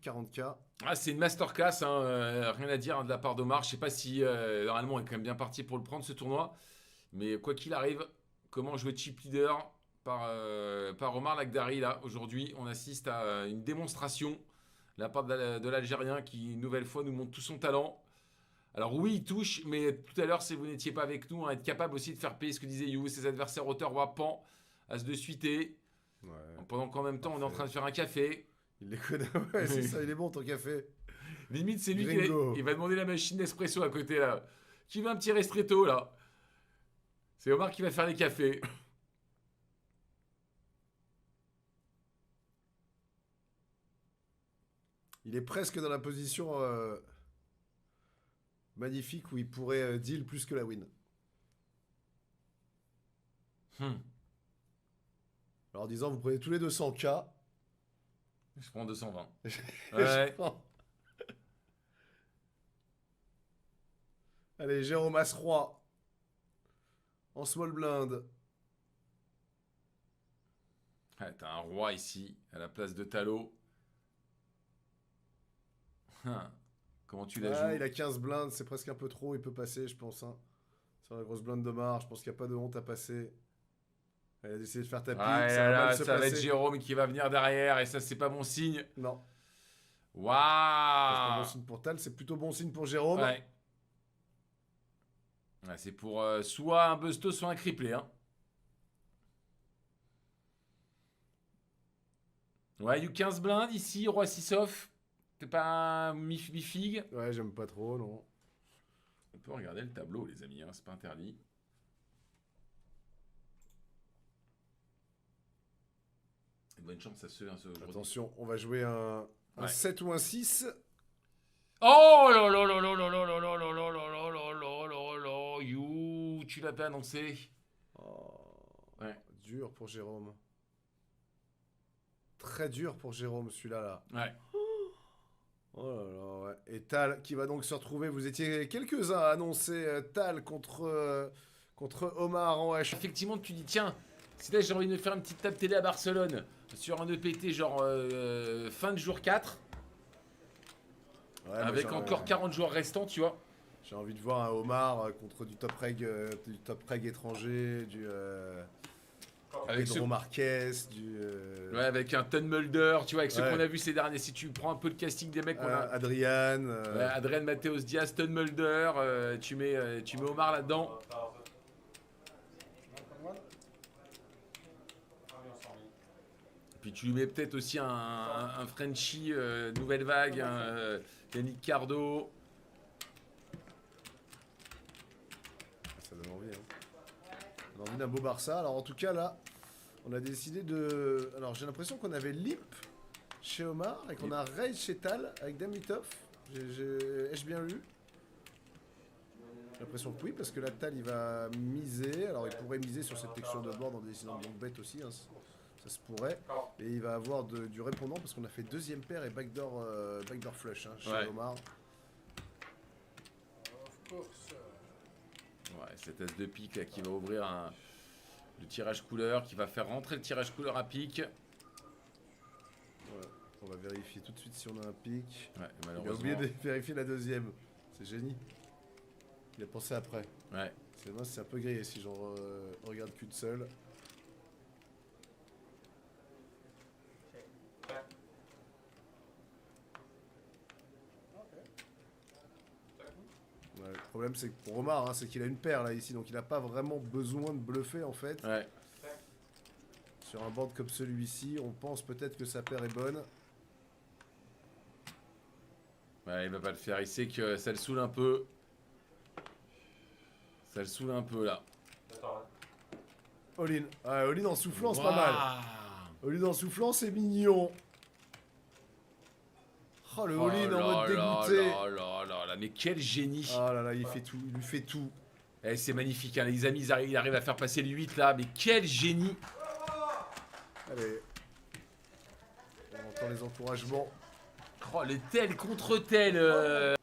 de 40K. Ah, c'est une masterclass, hein, rien à dire hein, de la part d'Omar. Je sais pas si normalement on est quand même bien parti pour le prendre ce tournoi. Mais quoi qu'il arrive, comment jouer chip leader par Omar Lagdari là. Aujourd'hui, on assiste à une démonstration de la part de l'Algérien qui, une nouvelle fois, nous montre tout son talent. Alors oui, il touche, mais tout à l'heure, si vous n'étiez pas avec nous, hein, être capable aussi de faire payer ce que disait You, ses adversaires auteurs roi pan, as de suité, Ouais. pendant qu'en même temps, on est en train de faire un café. Il les connaît. Ouais, c'est ça, il est bon ton café. Limite, c'est lui Gringo. il va demander la machine d'espresso à côté là. Qui veut un petit restretto là? C'est Omar qui va faire les cafés. Il est presque dans la position magnifique où il pourrait deal plus que la win. Alors en disant, vous prenez tous les 200K. Je prends 220. Je Ouais. prends. Allez, Jérôme As-Roi. En small blind. Ah, t'as un roi ici, à la place de Talo. Comment tu la joues? Il a 15 blindes, c'est presque un peu trop, il peut passer, je pense. Hein. Sur la grosse blinde de marre, je pense qu'il n'y a pas de honte à passer. Il a essayé de faire tapis, Ouais, ça va là, mal se ça va passer. être Jérôme qui va venir derrière, et ça, c'est pas bon signe. Non, c'est pas bon Waouh! signe pour Tal, c'est plutôt bon signe pour Jérôme. Ouais. Ouais, c'est pour soit un busto, soit un criplé. Hein. Ouais, you 15 blindes ici, roi 6 off. T'es pas un mi-figue? Ouais, j'aime pas trop, non. On peut regarder le tableau, les amis, hein, c'est pas interdit. Bonne chance à ceux aujourd'hui. Attention, on va jouer un Ouais. 7 ou un 6. Oh là là là là là là là là là là là là là là là là. You, tu l'as pas annoncé. Oh, Ouais. dur pour Jérôme. Très dur pour Jérôme, celui-là. Là. Ouais. Oh là là, ouais. Et Tal qui va donc se retrouver. Vous étiez quelques-uns à annoncer Tal contre Omar en H. Effectivement, tu dis, tiens, si là j'ai envie de me faire une petite table télé à Barcelone, sur un EPT genre fin de jour 4, Ouais, moi, avec encore 40 joueurs restants, tu vois. j'ai envie de voir un Omar contre du top reg étranger, du Avec Pedro Marquez, du Ouais, avec un Ton Mulder, tu vois, avec ce Ouais. qu'on a vu ces derniers. Si tu prends un peu le casting des mecs qu'on a. Adrian. Ouais, Adrien Mateos Diaz, Ton Mulder, tu mets Omar là-dedans. Puis tu lui mets peut-être aussi un Frenchie, nouvelle vague, un Yannick Cardo. Ça donne envie. Hein. On a envie d'un beau Barça. Alors en tout cas là, on a décidé de. Alors j'ai l'impression qu'on avait Lip chez Omar et qu'on a Raid chez Tal avec Damitov. Ai-je bien lu? J'ai l'impression que oui, parce que là Tal il va miser. Alors il pourrait miser sur cette texture de board en décidant de donc bet aussi. Hein. Ça se pourrait. Et il va avoir du répondant parce qu'on a fait deuxième paire et backdoor flush hein, chez Omar. Ouais, cette as de pique là, qui va ouvrir le tirage couleur, qui va faire rentrer le tirage couleur à pique. Ouais, on va vérifier tout de suite si on a un pic. Ouais, Il a malheureusement. oublié de vérifier la deuxième. C'est génie. Il a pensé après. Ouais. C'est un peu grillé si j'en regarde qu'une seule. Ouais, le problème c'est que pour Omar, hein, c'est qu'il a une paire là ici, donc il n'a pas vraiment besoin de bluffer en fait. Ouais. Sur un board comme celui-ci, on pense peut-être que sa paire est bonne. Ouais, il va pas le faire. Il sait que ça le saoule un peu. Ça le saoule un peu là. All-in. Ouais, all-in en soufflant, c'est pas mal. All-in en soufflant, c'est mignon. Oh, le all-in en mode dégoûté. Oh là là, mais quel génie. Oh là là, il fait tout, il lui fait tout. Eh, c'est magnifique, hein. Les amis, ils arrivent à faire passer le 8 là, mais quel génie. Allez. On entend les encouragements. Oh, le tel contre tel.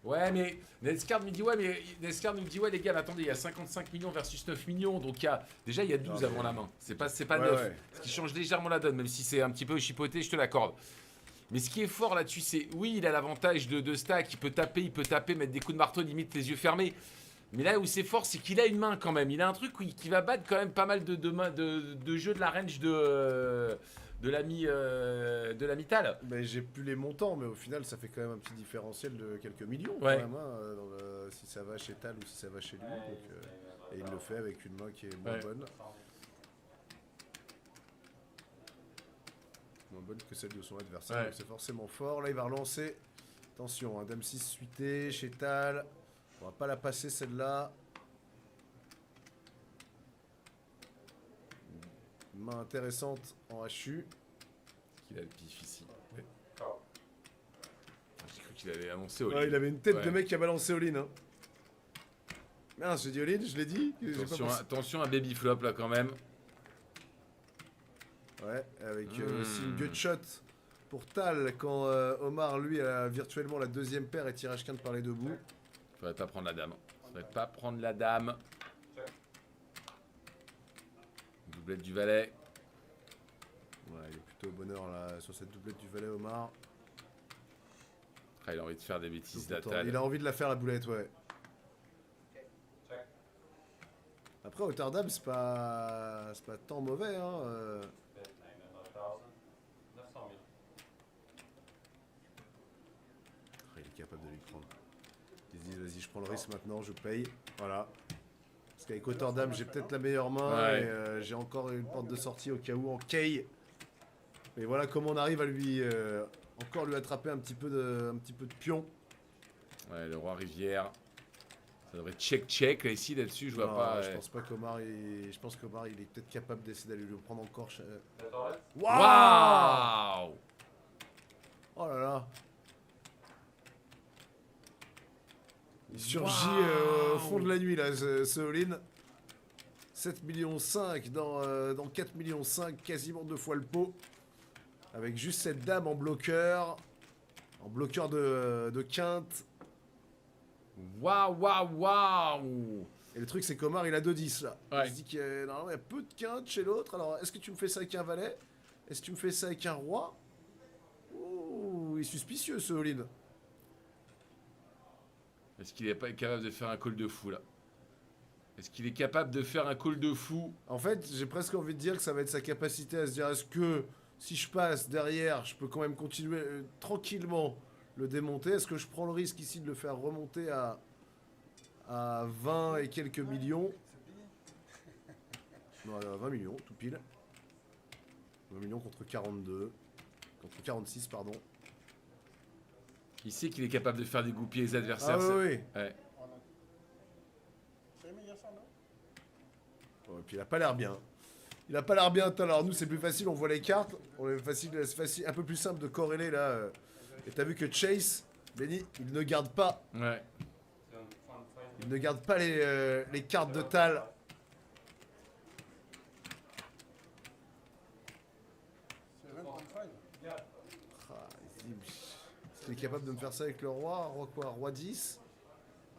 Ouais, mais Netscard nous dit ouais, les gars, mais attendez, il y a 55 millions versus 9 millions, donc déjà il y a 12 avant la main. C'est pas Ouais, 9. ouais. Ce qui change légèrement la donne, même si c'est un petit peu chipoté, je te l'accorde. Mais ce qui est fort là-dessus, c'est oui, il a l'avantage de stack, il peut taper, mettre des coups de marteau limite les yeux fermés. Mais là où c'est fort, c'est qu'il a une main quand même. Il a un truc qui va battre quand même pas mal de jeux de la range de l'ami Tal. Mais j'ai plus les montants, mais au final, ça fait quand même un petit différentiel de quelques millions Ouais. quand même, hein, si ça va chez Tal ou si ça va chez lui. Donc, et il le fait avec une main qui est moins bonne. Moins bonne que celle de son adversaire, Ouais. donc c'est forcément fort. Là, il va relancer. Attention, hein, Dame 6 suité chez Tal. On va pas la passer celle-là. Main intéressante en HU. Il a le pif ici. Ouais. J'ai cru qu'il avait annoncé au Ouais, il avait une tête Ouais. de mec qui a balancé all-in. Hein. Mince, j'ai dit all-in, je l'ai dit. J'ai pas Attention, pensé. attention à baby flop là quand même. Ouais, avec aussi une gutshot pour Tal quand Omar, lui, a virtuellement la deuxième paire et tirage quinte par les deux bouts. Faudrait pas prendre la dame. Faudrait pas prendre la dame. Doublette du valet. Ouais, il est plutôt au bonheur là sur cette doublette du valet, Omar. Ah, il a envie de faire des bêtises Tout content. Tal. Il a envie de la faire la boulette, ouais. Après, Rotterdam, c'est pas tant mauvais, hein. Il est capable de lui prendre. Il se dit, vas-y, je prends le risque maintenant, je paye. Voilà. Parce qu'avec Rotterdam, j'ai peut-être la meilleure main Ouais. et j'ai encore une porte de sortie au cas où en K. Mais voilà comment on arrive à lui encore lui attraper un petit peu de pion. Ouais, le roi rivière. Ça devrait check là ici là-dessus, je vois Non, pas. je pense pas qu'Omar, je pense qu'Omar, il est peut-être capable d'essayer d'aller le prendre encore. Waouh! Oh là là. Il surgit au fond de la nuit là, ce all-in. 7,5 millions dans 4,5 millions, quasiment 2 fois le pot. Avec juste cette dame en bloqueur de quinte. Waouh! Et le truc c'est qu'Omar il a 2-10 là. Ouais. Il se dit qu'il y a, normalement, il y a peu de quintes chez l'autre. Alors est-ce que tu me fais ça avec un valet? Est-ce que tu me fais ça avec un roi? Ouh, il est suspicieux ce all-in. Est-ce qu'il est pas capable de faire un call de fou là? Est-ce qu'il est capable de faire un call de fou? En fait, j'ai presque envie de dire que ça va être sa capacité à se dire est-ce que si je passe derrière, je peux quand même continuer tranquillement le démonter? Est-ce que je prends le risque ici de le faire remonter à 20 et quelques millions? Non, à 20 millions, tout pile. 20 millions contre 42. Contre 46, pardon. Il sait qu'il est capable de faire dégoupiller les adversaires. Ah oui, oui. Ouais. Bon, et puis il a pas l'air bien. Il a pas l'air bien. Alors nous c'est plus facile, on voit les cartes. C'est facile, un peu plus simple de corréler là. Et t'as vu que Chase, Benny, il ne garde pas. Ouais. Il ne garde pas les cartes de Tal. Ah, est-ce qu'il est capable de me faire ça avec le roi? Roi quoi? Roi 10?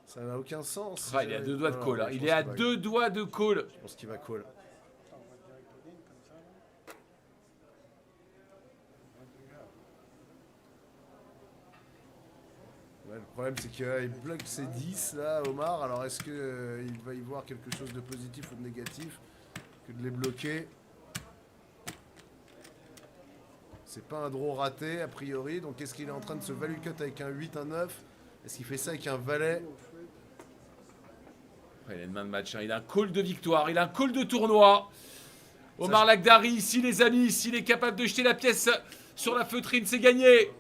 Ça n'a aucun sens. Ah, il est à 2 doigts de Non, call. non, Hein. je Il pense est à qu'il va- 2 doigts de call. Je pense qu'il va call. Ouais, le problème c'est qu'il bloque ses 10 là, Omar. Alors est-ce que il va y voir quelque chose de positif ou de négatif que de les bloquer? C'est pas un draw raté a priori. Donc est-ce qu'il est en train de se value cut avec un 8, un 9? Est-ce qu'il fait ça avec un valet? Ouais, il a une main de match. Hein. Il a un call de victoire. Il a un call de tournoi. Omar Lagdari, ici les amis, s'il est capable de jeter la pièce sur la feutrine, c'est gagné.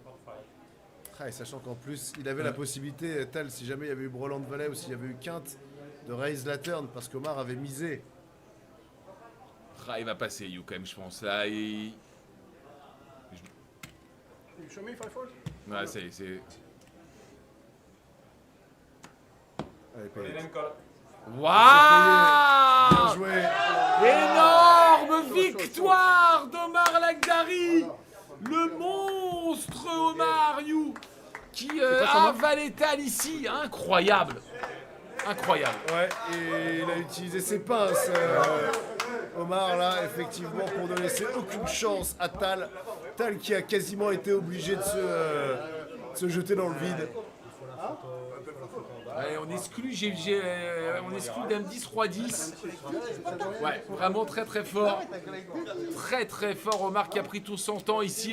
Ah, et sachant qu'en plus, il avait la possibilité, Tal, si jamais il y avait eu Breland de Valet ou s'il y avait eu Quinte, de raise la turn parce qu'Omar avait misé. Ah, il va passer, You, quand même, je pense. Là, il... Ouais, c'est... Allez, paye. Waouh! Bien joué. Énorme victoire d'Omar Lagdari. Le monstre Omar You qui a Valétal ici. Incroyable. Incroyable. Ouais, et il a utilisé ses pinces, Omar, là, effectivement, pour ne laisser aucune chance à Tal Tal qui a quasiment été obligé de se jeter dans le vide. Ouais, on exclut, on exclut Dame 10, Roi 10. Ouais, vraiment très très fort. Très très fort. Omar qui a pris tout son temps ici.